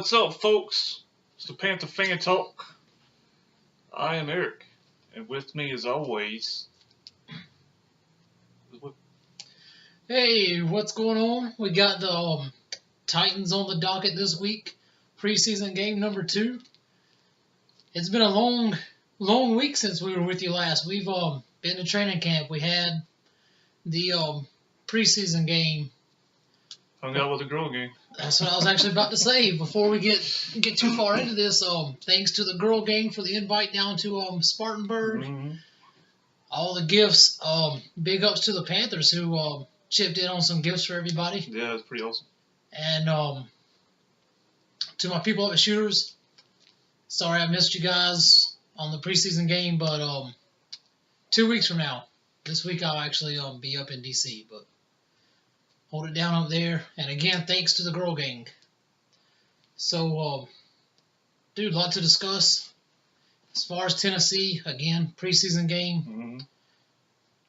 what's up, folks? It's the Panther Fan Talk. I am Eric, and with me, as always, Hey, what's going on? We got the Titans on the docket this week. Preseason game number 2. It's been a long week since we were with you last. We've been to training camp. We had the preseason game. hung out with the girl gang. That's what I was actually about to say before we get too far into this. Thanks to the girl gang for the invite down to Spartanburg. Mm-hmm. All the gifts. Big ups to the Panthers who chipped in on some gifts for everybody. Yeah, it's pretty awesome. And to my people up at Shooters, sorry I missed you guys on the preseason game, but 2 weeks from now, this week I'll actually be up in DC, but hold it down up there. And again, thanks to the girl gang. So, dude, a lot to discuss. As far as Tennessee, again, preseason game. Mm-hmm.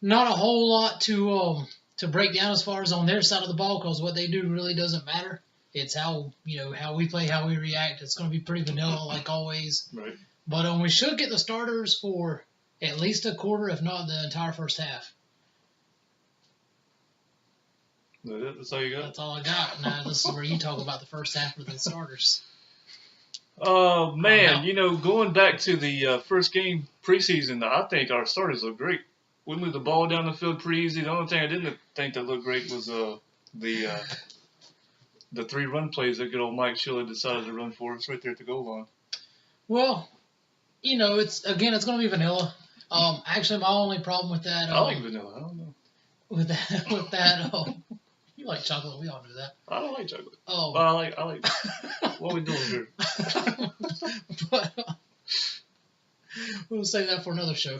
Not a whole lot to break down as far as on their side of the ball, because what they do really doesn't matter. It's how we play, how we react. It's going to be pretty vanilla like always. Right. But we should get the starters for at least a quarter, if not the entire first half. That's all you got? That's all I got. Now this is where you talk about the first half of the starters. Oh, man. Going back to the first game preseason, I think our starters look great. We moved the ball down the field pretty easy. The only thing I didn't think that looked great was the 3 run plays that good old Mike Schiller decided to run for us right there at the goal line. Well, it's going to be vanilla. Actually, my only problem with that. I like vanilla. I don't know. With that. You like chocolate. We all knew that. I don't like chocolate. Oh. But I like. What are we doing here? But we'll save that for another show.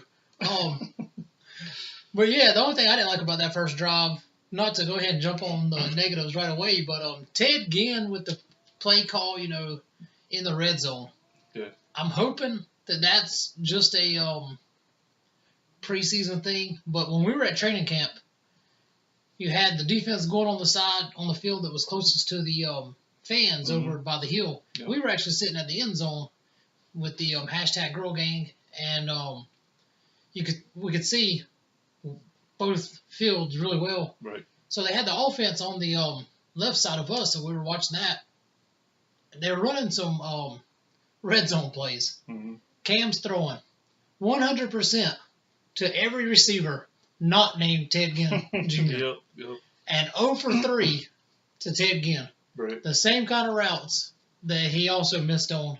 But yeah, the only thing I didn't like about that first drive, not to go ahead and jump on the negatives right away, but Ted Ginn with the play call, in the red zone. Yeah. I'm hoping that that's just a preseason thing. But when we were at training camp, you had the defense going on the side on the field that was closest to the fans over by the hill. Yeah. We were actually sitting at the end zone with the hashtag girl gang, and we could see both fields really well. Right. So they had the offense on the left side of us, so we were watching that. They were running some red zone plays. Mm-hmm. Cam's throwing 100% to every receiver not named Ted Ginn Jr. Yep. And 0 for 3 to Ted Ginn. Right. The same kind of routes that he also missed on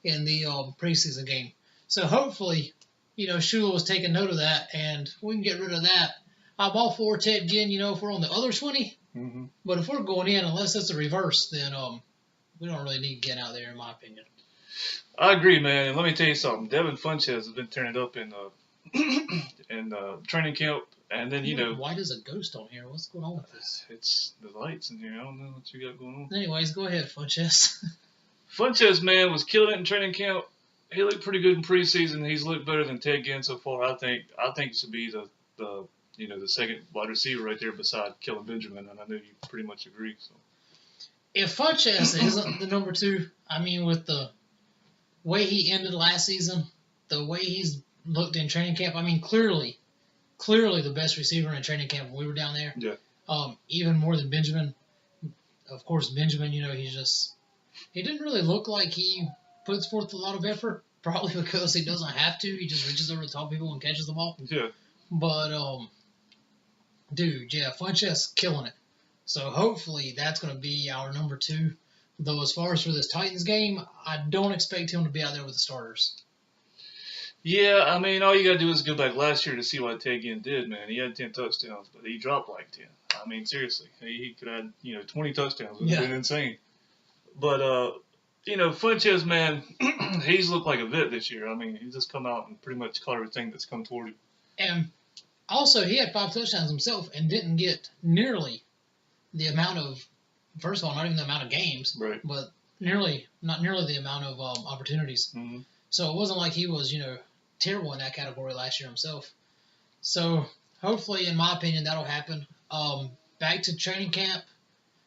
in the preseason game. So hopefully, Shula was taking note of that, and we can get rid of that. I'm all for Ted Ginn, if we're on the other 20. Mm-hmm. But if we're going in, unless it's a reverse, then we don't really need Ginn out there, in my opinion. I agree, man. And let me tell you something. Devin Funches has been turning up in training camp, and then Why does a ghost on here? What's going on with this? It's the lights in here. I don't know what you got going on. Anyways, go ahead, Funches. Funches, man, was killing it in training camp. He looked pretty good in preseason. He's looked better than Ted Ginn so far. I think it should be the second wide receiver right there beside Kellen Benjamin, and I know you pretty much agree. So if Funches isn't the number 2, with the way he ended last season, the way he's looked in training camp, clearly the best receiver in training camp when we were down there. Yeah. Even more than Benjamin. Of course, Benjamin, he didn't really look like he puts forth a lot of effort, probably because he doesn't have to. He just reaches over the top people and catches the ball. Yeah. But, dude, yeah, Funches killing it. So hopefully that's going to be our number 2. Though as far as for this Titans game, I don't expect him to be out there with the starters. Yeah, all you got to do is go back last year to see what Ted Ginn did, man. He had 10 touchdowns, but he dropped like 10. Seriously. He could have, 20 touchdowns. It would have been insane. But, Funches, man, he's looked like a vet this year. He's just come out and pretty much caught everything that's come toward him. And also, he had 5 touchdowns himself and didn't get nearly the amount of, first of all, not even the amount of games, right, but not nearly the amount of opportunities. Mm-hmm. So it wasn't like he was, terrible in that category last year himself. So hopefully, in my opinion, that'll happen. Back to training camp.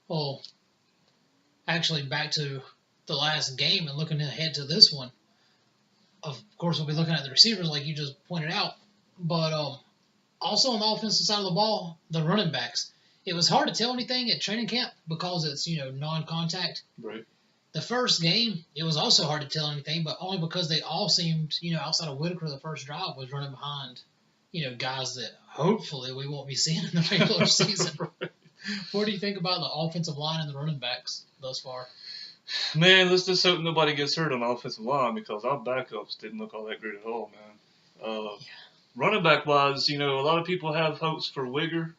Well, actually, back to the last game and looking ahead to this one, of course, we'll be looking at the receivers like you just pointed out. But also on the offensive side of the ball, the running backs. It was hard to tell anything at training camp because it's, non-contact. Right. The first game, it was also hard to tell anything, but only because they all seemed, outside of Whitaker, the first drive was running behind, guys that hopefully we won't be seeing in the regular season. Right. What do you think about the offensive line and the running backs thus far? Man, let's just hope nobody gets hurt on the offensive line because our backups didn't look all that great at all, man. Running back wise, a lot of people have hopes for Wigger.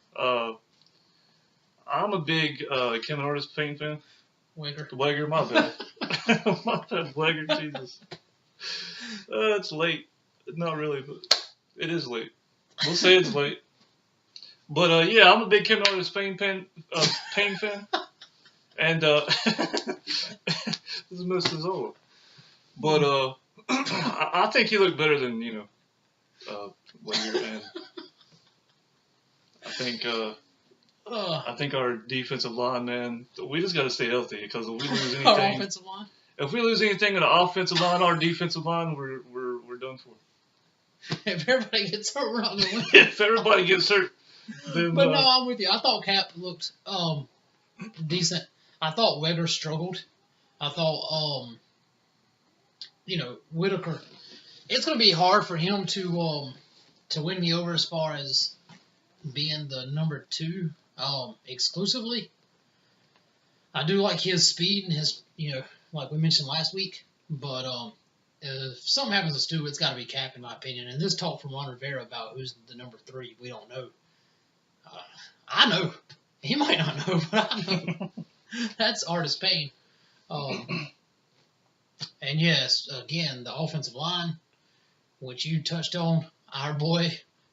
I'm a big Kevin Artis fan. Wigger, my bad. My bad, Wigger, Jesus. It's late. Not really, but it is late. We'll say it's late. But, yeah, I'm a big Kevin Artis Payne fan. And this is Mr. Zola. But I think he looked better than, Wigger. And I think our defensive line, man, we just got to stay healthy because if we lose anything, Our offensive line. If we lose anything in the offensive line, our defensive line, we're done for. If everybody gets hurt, we're not going to win. If everybody gets hurt, then. But no, I'm with you. I thought Cap looked decent. I thought Wegger struggled. I thought, Whitaker. It's going to be hard for him to win me over as far as being the number 2 exclusively. I do like his speed and his, like we mentioned last week. But if something happens to Stu, it's got to be Cap in my opinion. And this talk from Ron Rivera about who's the number 3, we don't know. I know. He might not know, but I know. That's Artis Payne. And yes, again, the offensive line, which you touched on, our boy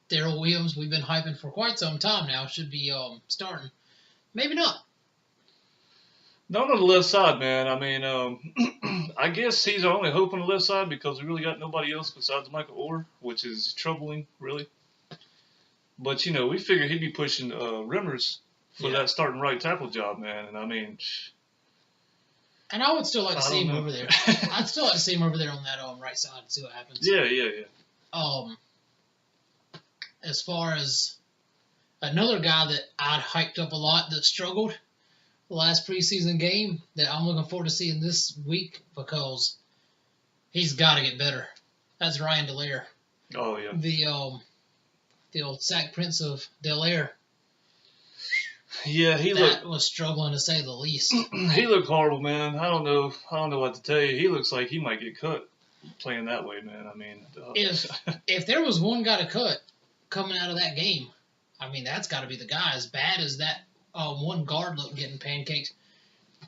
Daryl Williams, we've been hyping for quite some time now, should be starting. Maybe not. Not on the left side, man. I mean, I guess he's our only hope on the left side because we really got nobody else besides Michael Orr, which is troubling, really. But, we figured he'd be pushing Rimmers for that starting right tackle job, man. And, I mean... And I would still like to see him over there. I'd still like to see him over there on that right side and see what happens. Yeah. As far as another guy that I'd hyped up a lot that struggled the last preseason game that I'm looking forward to seeing this week because he's got to get better. That's Ryan Delaire. Oh, yeah. The old sack prince of Delaire. Yeah, that was struggling to say the least. He looked horrible, man. I don't know what to tell you. He looks like he might get cut playing that way, man. I mean, if there was one guy to cut coming out of that game, I mean, that's got to be the guy. As bad as that one guard looked getting pancaked,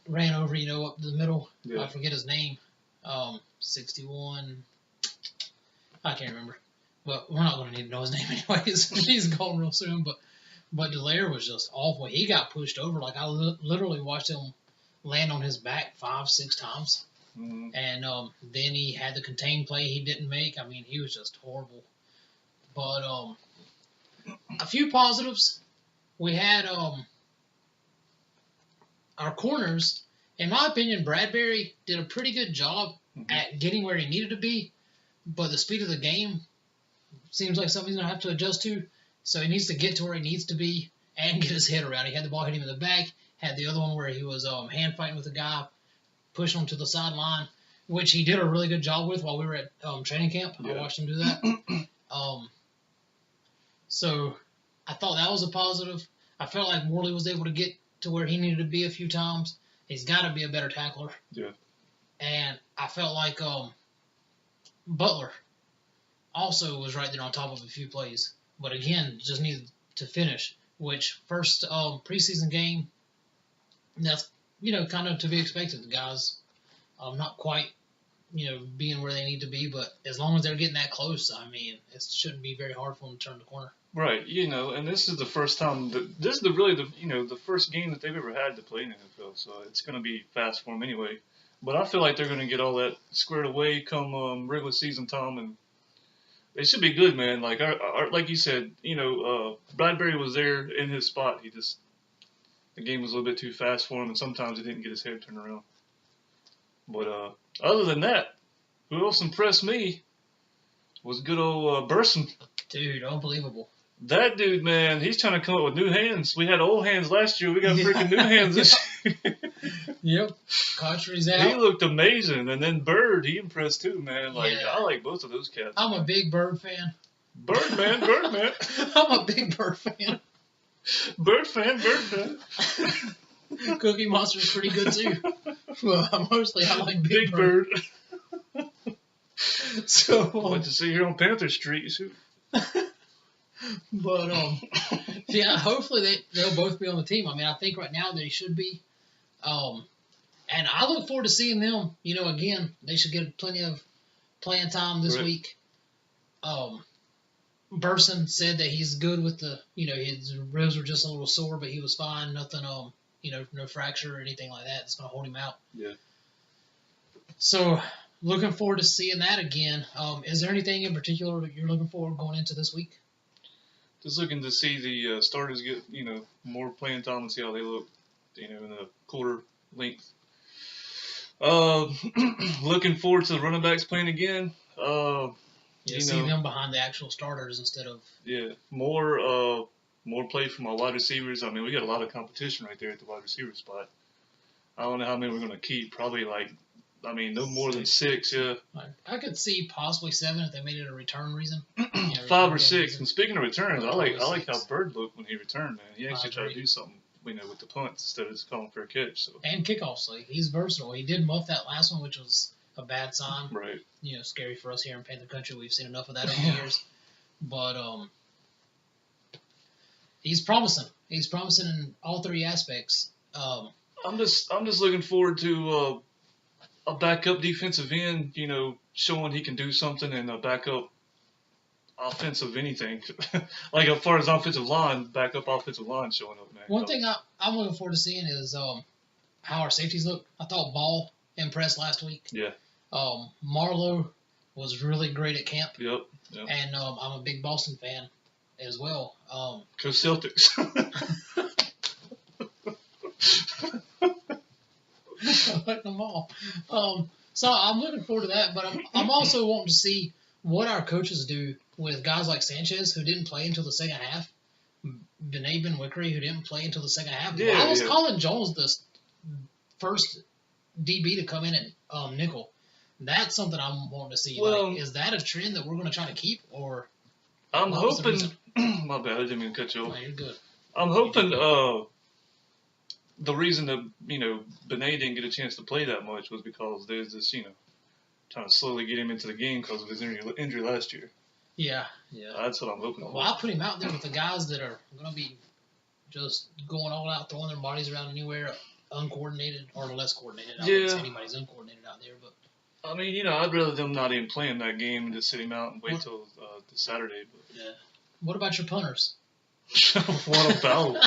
ran over, up the middle. Yeah. I forget his name. 61. I can't remember. But we're not going to need to know his name anyways. He's gone real soon, But Delaire was just awful. He got pushed over. Like, I literally watched him land on his back 5-6 times. Mm-hmm. And then he had the contained play he didn't make. I mean, he was just horrible. But a few positives. We had our corners. In my opinion, Bradbury did a pretty good job at getting where he needed to be. But the speed of the game seems like something he's going to have to adjust to. So he needs to get to where he needs to be and get his head around. He had the ball hit him in the back. Had the other one where he was hand fighting with a guy, pushing him to the sideline, which he did a really good job with while we were at training camp. Yeah. I watched him do that. So I thought that was a positive. I felt like Worley was able to get to where he needed to be a few times. He's got to be a better tackler. Yeah. And I felt like Butler also was right there on top of a few plays. But again, just needed to finish, which first preseason game, that's, kind of to be expected. The guys not quite, being where they need to be, but as long as they're getting that close, I mean, it shouldn't be very hard for them to turn the corner. Right, and this is the first time, this is the first game that they've ever had to play in the NFL, so it's going to be fast for them anyway. But I feel like they're going to get all that squared away come regular season time, and they should be good, man. Like like you said, Bradbury was there in his spot. The game was a little bit too fast for him, and sometimes he didn't get his head turned around. But other than that, who else impressed me was good old Burson. Dude, unbelievable. That dude, man, he's trying to come up with new hands. We had old hands last year. We got freaking new hands this year. Yep. Cartridge's out. He looked amazing. And then Bird, he impressed too, man. I like both of those cats. I'm a big Bird fan. Birdman. I'm a big Bird fan. Bird fan. Cookie Monster's pretty good too. Well, mostly I like Big Bird. So what to see here on Panther Street? But yeah, hopefully they'll both be on the team. I mean, I think right now they should be. And I look forward to seeing them. Again, they should get plenty of playing time this week. Burson said that he's good with his ribs were just a little sore, but he was fine. Nothing, no fracture or anything like that that's going to hold him out. Yeah. So, looking forward to seeing that again. Is there anything in particular that you're looking forward going into this week? Just looking to see the starters get, more playing time and see how they look, in the quarter length. Looking forward to the running backs playing again. See them behind the actual starters instead of... Yeah, more play from our wide receivers. I mean, we got a lot of competition right there at the wide receiver spot. I don't know how many we're going to keep. Probably no more than 6, yeah. I could see possibly 7 if they made it a return reason. 5 or 6. And speaking of returns, I like how Bird looked when he returned, man. He actually tried to do something, with the punts instead of just calling for a catch. So. And kickoffs. He's versatile. He did muff that last one, which was a bad sign. Right. Scary for us here in Panther Country. We've seen enough of that over the years. But he's promising. He's promising in all 3 aspects. I'm just looking forward to a backup defensive end, showing he can do something, and a backup offensive anything. As far as offensive line, backup offensive line showing up, man. One thing I'm looking forward to seeing is how our safeties look. I thought Ball impressed last week. Yeah. Marlowe was really great at camp. Yep. And I'm a big Boston fan as well. Go Celtics. I like them all. So I'm looking forward to that, but I'm also wanting to see what our coaches do with guys like Sanchez, who didn't play until the second half, Benet Ben-Wickery, who didn't play until the second half. Yeah, I was calling Jones the first DB to come in at nickel. That's something I'm wanting to see. Well, is that a trend that we're going to try to keep, or? I'm hoping. My bad, I didn't mean to cut you off. No, you're good. I'm hoping the reason that Benet didn't get a chance to play that much was because there's this trying to slowly get him into the game because of his injury last year. Yeah. That's what I'm hoping. Well, I put him out there with the guys that are going to be just going all out, throwing their bodies around anywhere, uncoordinated or less coordinated. I wouldn't say anybody's uncoordinated out there, but. I mean, I'd rather them not even play in that game and just sit him out and wait till the Saturday. But. Yeah. What about your punters? What about?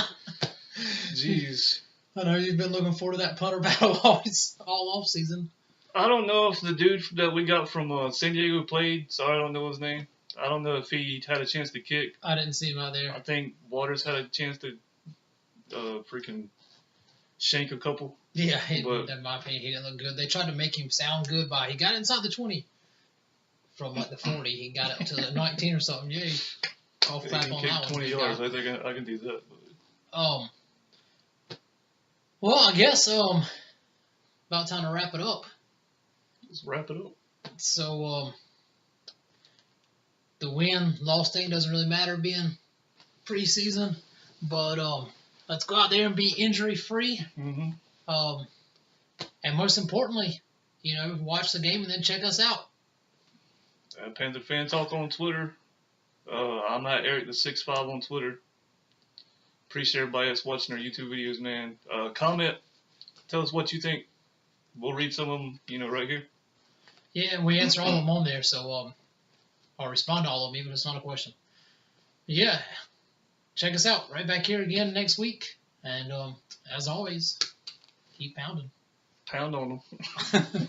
Jeez. I know you've been looking forward to that punter battle all off season. I don't know if the dude that we got from San Diego played. Sorry, I don't know his name. I don't know if he had a chance to kick. I didn't see him out there. I think Waters had a chance to freaking shank a couple. Yeah, in my opinion, he didn't look good. They tried to make him sound good he got inside the 20 from the 40. He got up to the 19 or something. Yeah, he called flat on that 20 yards. I think I can do that. But. Well, I guess about time to wrap it up. Let's wrap it up. So the win-loss thing doesn't really matter being preseason, but let's go out there and be injury-free. Mm-hmm. And most importantly, watch the game and then check us out. Panther Fan Talk on Twitter. I'm at Eric the 6'5" on Twitter. Appreciate everybody that's watching our YouTube videos, man. Comment. Tell us what you think. We'll read some of them, right here. Yeah, and we answer all of them on there, so I'll respond to all of them, even if it's not a question. Yeah, check us out right back here again next week. And as always, keep pounding. Pound on them.